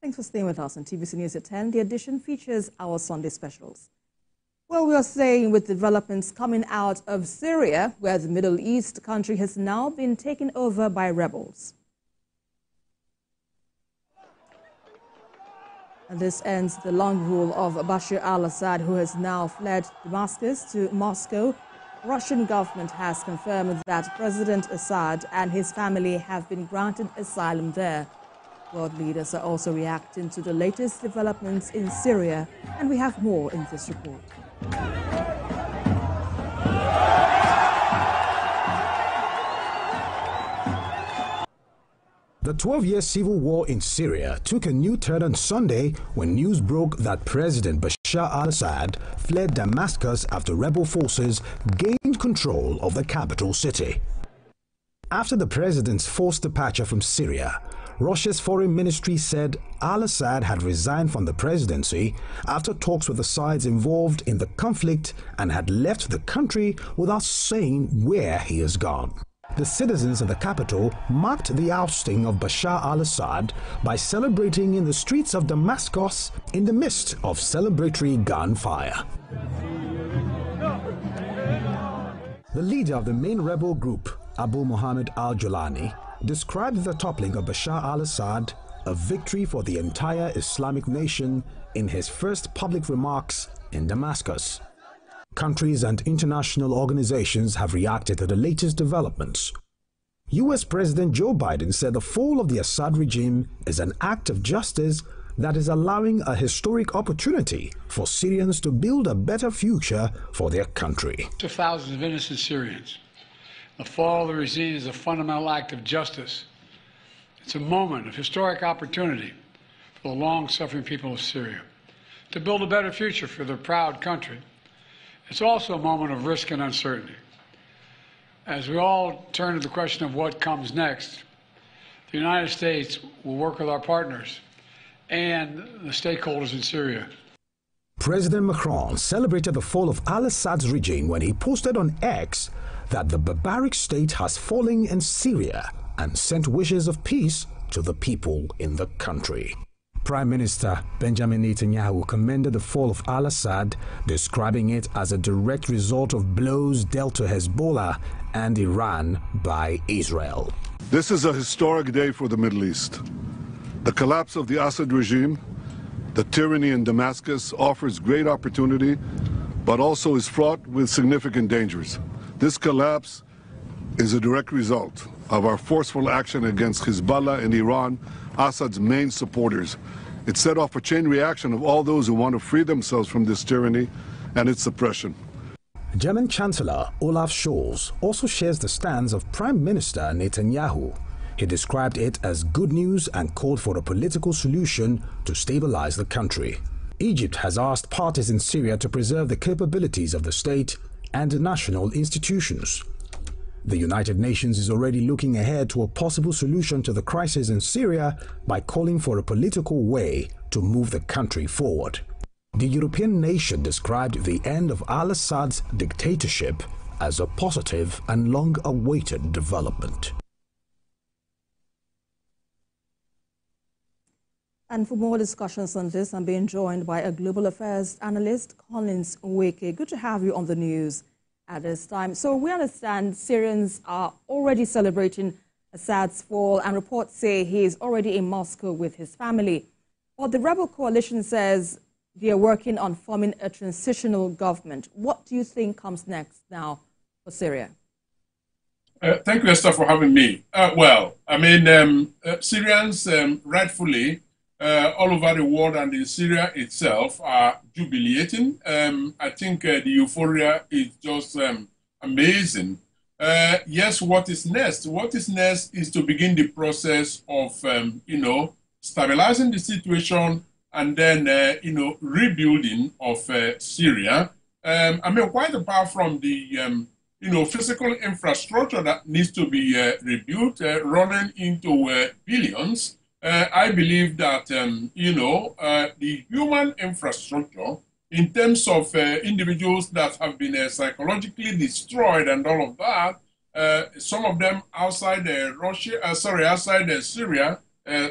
Thanks for staying with us on TVC News at 10. The edition features our Sunday specials. Well, we are staying with developments coming out of Syria, where the Middle East country has now been taken over by rebels. And this ends the long rule of Bashar Al Assad, who has now fled Damascus to Moscow. The Russian government has confirmed that President Assad and his family have been granted asylum there. World leaders are also reacting to the latest developments in Syria, and we have more in this report. The 12-year civil war in Syria took a new turn on Sunday when news broke that President Bashar Al Assad fled Damascus after rebel forces gained control of the capital city. After the president's forced departure from Syria, Russia's foreign ministry said Al Assad had resigned from the presidency after talks with the sides involved in the conflict and had left the country without saying where he has gone. The citizens of the capital marked the ousting of Bashar al-Assad by celebrating in the streets of Damascus in the midst of celebratory gunfire. The leader of the main rebel group, Abu Muhammad al-Julani, described the toppling of Bashar al-Assad a victory for the entire Islamic nation in his first public remarks in Damascus. Countries and international organizations have reacted to the latest developments. US President Joe Biden said the fall of the Assad regime is an act of justice that is allowing a historic opportunity for Syrians to build a better future for their country. To thousands of innocent Syrians, the fall of the regime is a fundamental act of justice. It's a moment of historic opportunity for the long-suffering people of Syria to build a better future for their proud country. It's also a moment of risk and uncertainty. As we all turn to the question of what comes next, the United States will work with our partners and the stakeholders in Syria. President Macron celebrated the fall of al-Assad's regime when he posted on X that the barbaric state has fallen in Syria and sent wishes of peace to the people in the country. Prime Minister Benjamin Netanyahu commended the fall of al-Assad, describing it as a direct result of blows dealt to Hezbollah and Iran by Israel. This is a historic day for the Middle East. The collapse of the Assad regime, the tyranny in Damascus, offers great opportunity, but also is fraught with significant dangers. This collapse is a direct result of our forceful action against Hezbollah and Iran, Assad's main supporters. It set off a chain reaction of all those who want to free themselves from this tyranny and its oppression. German Chancellor Olaf Scholz also shares the stance of Prime Minister Netanyahu. He described it as good news and called for a political solution to stabilize the country. Egypt has asked parties in Syria to preserve the capabilities of the state and national institutions. The United Nations is already looking ahead to a possible solution to the crisis in Syria by calling for a political way to move the country forward. The European nation described the end of al-Assad's dictatorship as a positive and long-awaited development. And for more discussions on this, I'm being joined by a global affairs analyst, Collins Nweke. Good to have you on the news at this time. So we understand Syrians are already celebrating Assad's fall, and reports say he is already in Moscow with his family. But the rebel coalition says they are working on forming a transitional government. What do you think comes next now for Syria? Thank you, Esther, for having me. Syrians rightfully all over the world and in Syria itself are jubilating. I think the euphoria is just amazing. Yes, what is next? What is next is to begin the process of, stabilizing the situation and then, rebuilding of Syria. Quite apart from the, physical infrastructure that needs to be rebuilt, running into billions. I believe that, the human infrastructure in terms of individuals that have been psychologically destroyed and all of that, some of them outside Syria,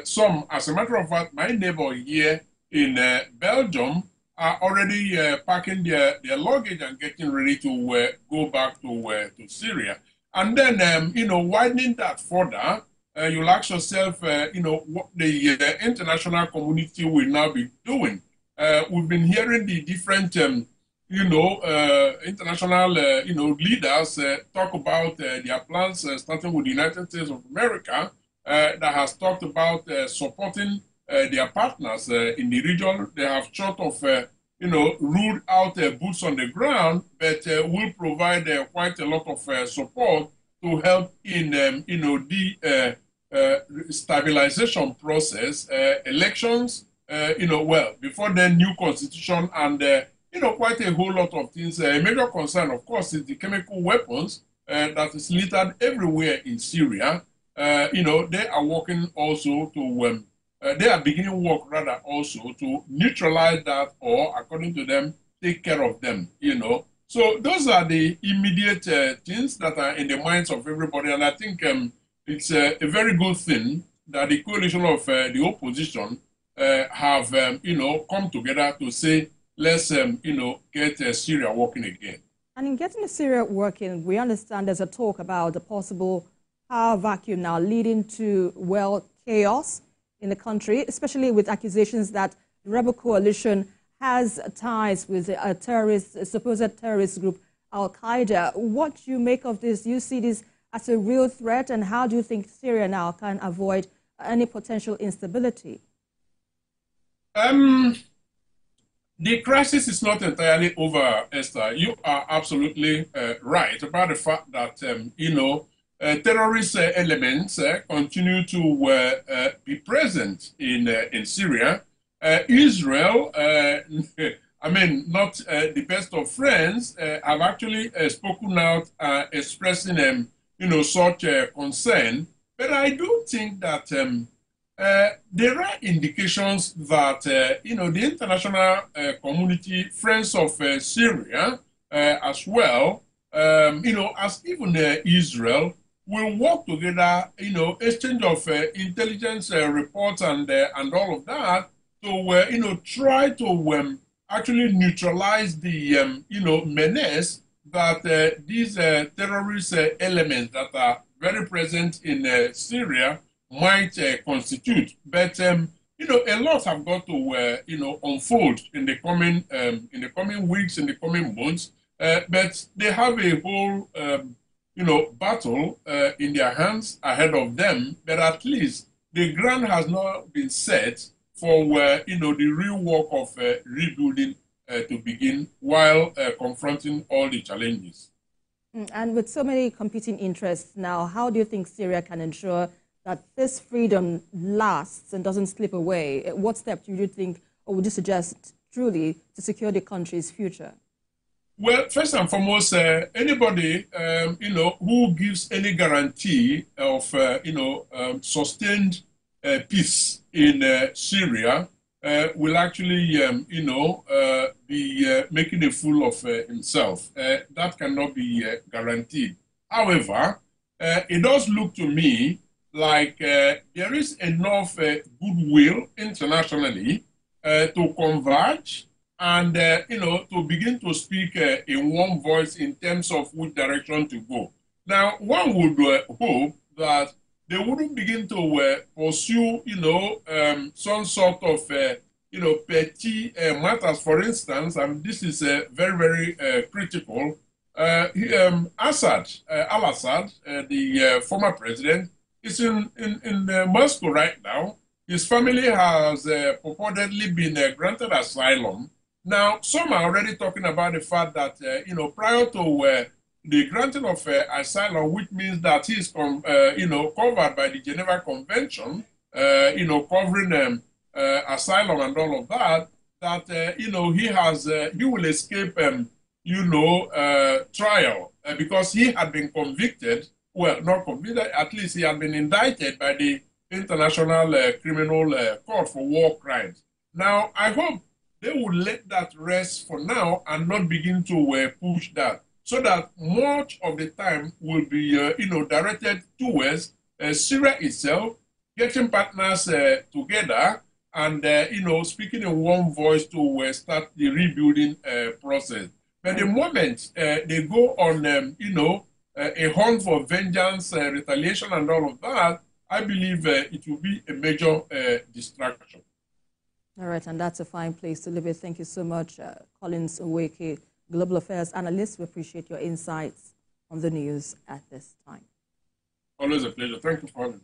Some, as a matter of fact, my neighbor here in Belgium are already packing their luggage and getting ready to go back to Syria. And then, widening that further, you'll ask yourself, what the international community will now be doing. We've been hearing the different, international, leaders talk about their plans, starting with the United States of America, that has talked about supporting their partners in the region. They have sort of, ruled out boots on the ground, but will provide quite a lot of support to help in, the stabilization process, elections, before then, new constitution, and, quite a whole lot of things. A major concern, of course, is the chemical weapons that is littered everywhere in Syria. They are working also to, they are beginning work rather also to neutralize that, or according to them, take care of them, So those are the immediate things that are in the minds of everybody. And I think it's a very good thing that the coalition of the opposition have, come together to say, let's, get Syria working again. And in getting Syria working, we understand there's a talk about the possible power vacuum now leading to, well, chaos in the country, especially with accusations that the rebel coalition has ties with a supposed terrorist group, Al-Qaeda. What do you make of this? Do you see this as a real threat, and how do you think Syria now can avoid any potential instability? The crisis is not entirely over, Esther. You are absolutely right about the fact that, terrorist elements continue to be present in Syria. Israel, not the best of friends, have actually spoken out, expressing, such concern. But I do think that there are indications that, the international community, friends of Syria as well, as even Israel, will work together, exchange of intelligence reports and all of that to, try to actually neutralize the, menace that these terrorist elements that are very present in Syria might constitute. But, a lot have got to, unfold in the coming weeks, in the coming months. But they have a whole, battle in their hands ahead of them. But at least the ground has not been set for, the real work of rebuilding to begin while confronting all the challenges. And with so many competing interests now, how do you think Syria can ensure that this freedom lasts and doesn't slip away? What steps do you think, or would you suggest truly to secure the country's future? Well, first and foremost, anybody, who gives any guarantee of, sustained peace in Syria will actually, be making a fool of himself. That cannot be guaranteed. However, it does look to me like there is enough goodwill internationally to converge and, to begin to speak in one voice in terms of which direction to go. Now, one would hope that they wouldn't begin to pursue, some sort of, petty matters. For instance, and this is very, very critical. Assad, Al Assad, the former president, is in Moscow right now. His family has purportedly been granted asylum. Now, some are already talking about the fact that, prior to the granting of asylum, which means that he's, covered by the Geneva Convention, covering asylum and all of that, that, he will escape, trial because he had been convicted, well, not convicted, at least he had been indicted by the International Criminal Court for war crimes. Now, I hope they will let that rest for now and not begin to push that, so that much of the time will be, directed towards Syria itself, getting partners together and, speaking in one voice to start the rebuilding process. But the moment they go on, a hunt for vengeance, retaliation, and all of that, I believe it will be a major distraction. All right, and that's a fine place to leave it. Thank you so much, Collins Nweke, Global Affairs Analyst. We appreciate your insights on the news at this time. Always a pleasure. Thank you for having me.